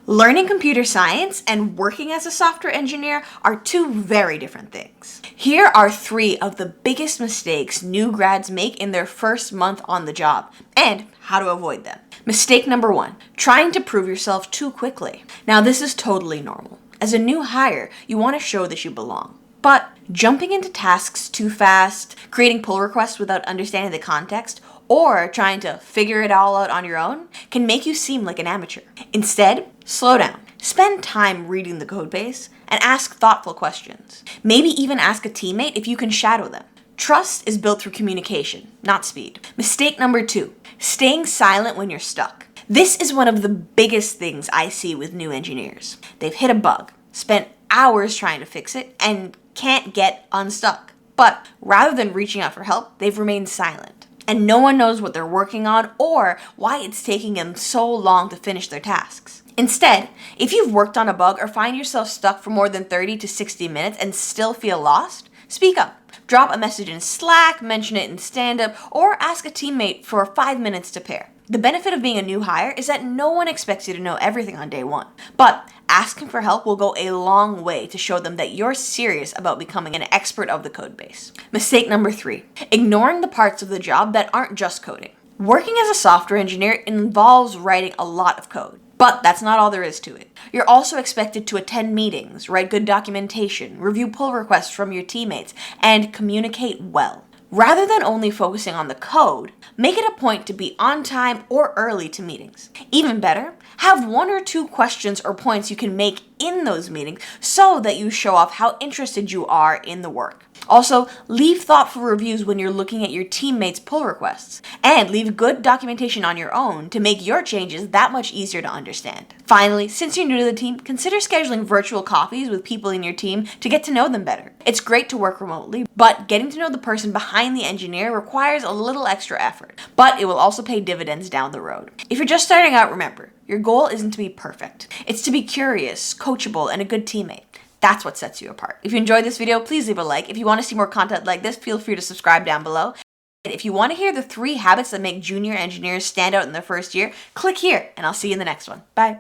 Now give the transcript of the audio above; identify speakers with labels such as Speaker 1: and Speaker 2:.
Speaker 1: Learning computer science and working as a software engineer are two very different things. Here are 3 of the biggest mistakes new grads make in their first month on the job, and how to avoid them. Mistake number 1, trying to prove yourself too quickly. Now this is totally normal. As a new hire, you want to show that you belong. But jumping into tasks too fast, creating pull requests without understanding the context, or trying to figure it all out on your own can make you seem like an amateur. Instead, slow down. Spend time reading the code base and ask thoughtful questions. Maybe even ask a teammate if you can shadow them. Trust is built through communication, not speed. Mistake number 2, staying silent when you're stuck. This is one of the biggest things I see with new engineers. They've hit a bug, spent hours trying to fix it, and can't get unstuck. But rather than reaching out for help, they've remained silent. And no one knows what they're working on or why it's taking them so long to finish their tasks. Instead, if you've worked on a bug or find yourself stuck for more than 30 to 60 minutes and still feel lost, speak up. Drop a message in Slack, mention it in stand-up, or ask a teammate for 5 minutes to pair. The benefit of being a new hire is that no one expects you to know everything on day 1. But asking for help will go a long way to show them that you're serious about becoming an expert of the code base. Mistake number 3, ignoring the parts of the job that aren't just coding. Working as a software engineer involves writing a lot of code. But that's not all there is to it. You're also expected to attend meetings, write good documentation, review pull requests from your teammates, and communicate well. Rather than only focusing on the code, make it a point to be on time or early to meetings. Even better, have 1 or 2 questions or points you can make in those meetings so that you show off how interested you are in the work. Also, leave thoughtful reviews when you're looking at your teammates' pull requests, and leave good documentation on your own to make your changes that much easier to understand. Finally, since you're new to the team, consider scheduling virtual coffees with people in your team to get to know them better. It's great to work remotely, but getting to know the person behind the engineer requires a little extra effort, but it will also pay dividends down the road. If you're just starting out, remember, your goal isn't to be perfect. It's to be curious, coachable, and a good teammate. That's what sets you apart. If you enjoyed this video, please leave a like. If you want to see more content like this, feel free to subscribe down below. And if you want to hear the 3 habits that make junior engineers stand out in their first year, click here, and I'll see you in the next one. Bye.